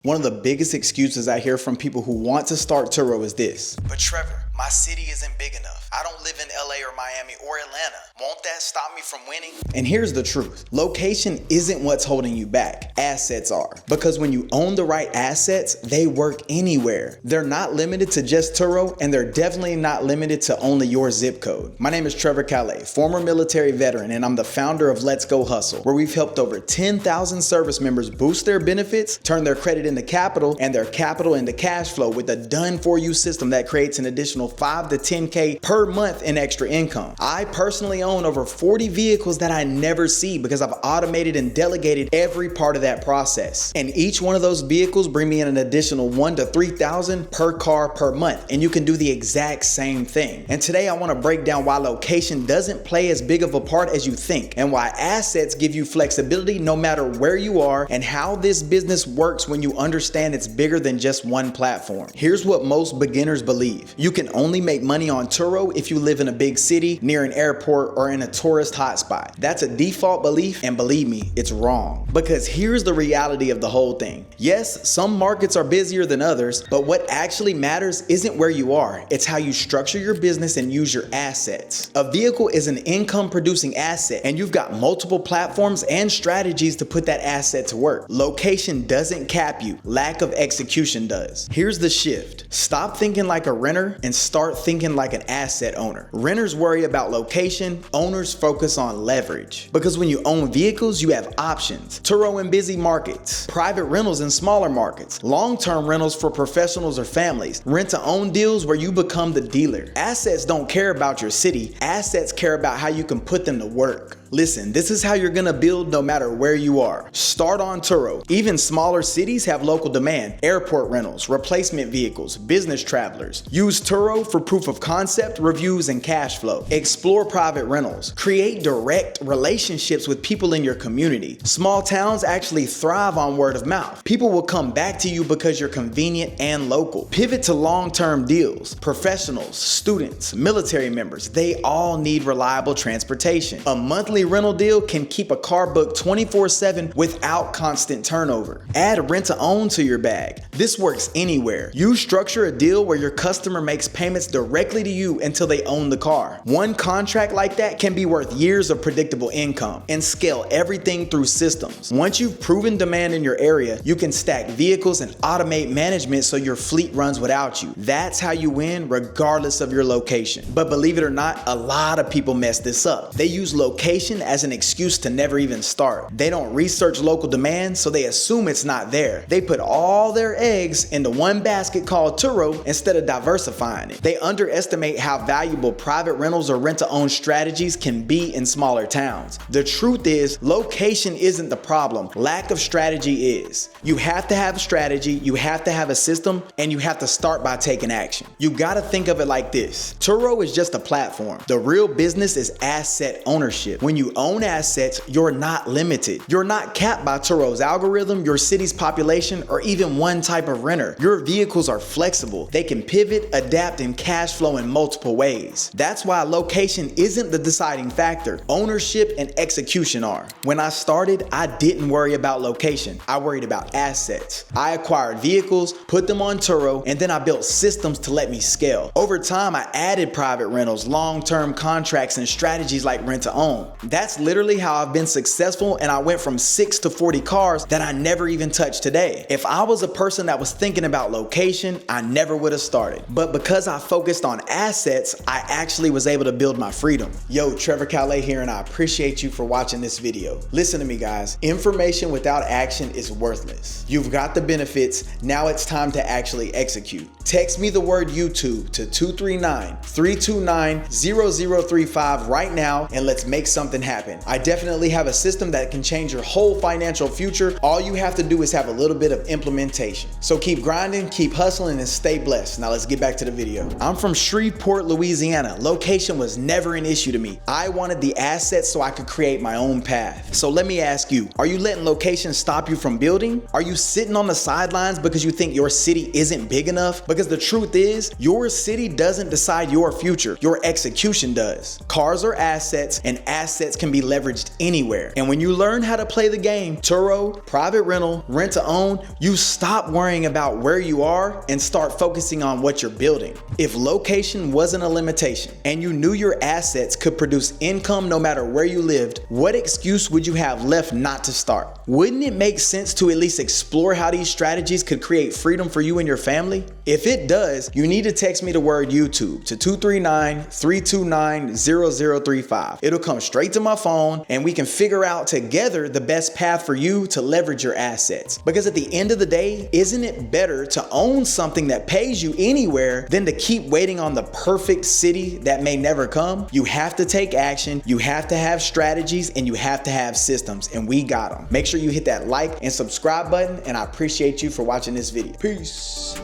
One of the biggest excuses I hear from people who want to start Turo is this: "But Trevor, my city isn't big enough. I don't live in LA or Miami or Atlanta. Won't that stop me from winning?" And here's the truth. Location isn't what's holding you back. Assets are. Because when you own the right assets, they work anywhere. They're not limited to just Turo, and they're definitely not limited to only your zip code. My name is Trevor Calais, former military veteran, and I'm the founder of Let's Go Hustle, where we've helped over 10,000 service members boost their benefits, turn their credit into capital, and their capital into cash flow with a done-for-you system that creates an additional 5 to 10K per month in extra income. I personally own over 40 vehicles that I never see because I've automated and delegated every part of that process. And each one of those vehicles bring me in an additional 1 to 3,000 per car per month. And you can do the exact same thing. And today I want to break down why location doesn't play as big of a part as you think, and why assets give you flexibility no matter where you are, and how this business works when you understand it's bigger than just one platform. Here's what most beginners believe: you can only make money on Turo if you live in a big city, near an airport, or in a tourist hotspot. That's a default belief, and believe me, it's wrong. Because here's the reality of the whole thing. Yes, some markets are busier than others, but what actually matters isn't where you are, it's how you structure your business and use your assets. A vehicle is an income producing asset, and you've got multiple platforms and strategies to put that asset to work. Location doesn't cap you, lack of execution does. Here's the shift: stop thinking like a renter and start thinking like an asset owner. Renters worry about location, owners focus on leverage. Because when you own vehicles, you have options. Turo in busy markets, private rentals in smaller markets, long-term rentals for professionals or families, rent-to-own deals where you become the dealer. Assets don't care about your city, assets care about how you can put them to work. Listen, this is how you're gonna build no matter where you are. Start on Turo. Even smaller cities have local demand: airport rentals, replacement vehicles, business travelers. Use Turo for proof of concept, reviews, and cash flow. Explore private rentals. Create direct relationships with people in your community. Small towns actually thrive on word of mouth. People will come back to you because you're convenient and local. Pivot to long-term deals. Professionals, students, military members, they all need reliable transportation. A monthly rental deal can keep a car booked 24/7 without constant turnover. Add rent-to-own to your bag. This works anywhere. You structure a deal where your customer makes payments directly to you until they own the car. One contract like that can be worth years of predictable income. And scale everything through systems. Once you've proven demand in your area, you can stack vehicles and automate management so your fleet runs without you. That's how you win regardless of your location. But believe it or not, a lot of people mess this up. They use location as an excuse to never even start. They don't research local demand, so they assume it's not there. They put all their eggs into one basket called Turo instead of diversifying it. They underestimate how valuable private rentals or rent-to-own strategies can be in smaller towns. The truth is, location isn't the problem. Lack of strategy is. You have to have a strategy, you have to have a system, and you have to start by taking action. You gotta think of it like this: Turo is just a platform. The real business is asset ownership. When you own assets, you're not limited. You're not capped by Turo's algorithm, your city's population, or even one type of renter. Your vehicles are flexible. They can pivot, adapt, and cash flow in multiple ways. That's why location isn't the deciding factor. Ownership and execution are. When I started, I didn't worry about location. I worried about assets. I acquired vehicles, put them on Turo, and then I built systems to let me scale. Over time, I added private rentals, long-term contracts, and strategies like rent-to-own. That's literally how I've been successful, and I went from 6 to 40 cars that I never even touched today. If I was a person that was thinking about location, I never would have started. But because I focused on assets, I actually was able to build my freedom. Yo, Trevor Calais here, and I appreciate you for watching this video. Listen to me, guys. Information without action is worthless. You've got the benefits, now it's time to actually execute. Text me the word YouTube to 239-329-0035 right now, and let's make something happen. I definitely have a system that can change your whole financial future. All you have to do is have a little bit of implementation. So keep grinding, keep hustling, and stay blessed. Now let's get back to the video. I'm from Shreveport, Louisiana. Location was never an issue to me. I wanted the assets so I could create my own path. So let me ask you, are you letting location stop you from building? Are you sitting on the sidelines because you think your city isn't big enough? Because Because the truth is, your city doesn't decide your future, your execution does. Cars are assets, and assets can be leveraged anywhere. And when you learn how to play the game, Turo, private rental, rent to own, you stop worrying about where you are and start focusing on what you're building. If location wasn't a limitation and you knew your assets could produce income no matter where you lived, what excuse would you have left not to start? Wouldn't it make sense to at least explore how these strategies could create freedom for you and your family? If it does, you need to text me the word YouTube to 239-329-0035. It'll come straight to my phone and we can figure out together the best path for you to leverage your assets. Because at the end of the day, isn't it better to own something that pays you anywhere than to keep waiting on the perfect city that may never come? You have to take action, you have to have strategies, and you have to have systems, and we got them. Make sure you hit that like and subscribe button, and I appreciate you for watching this video. Peace.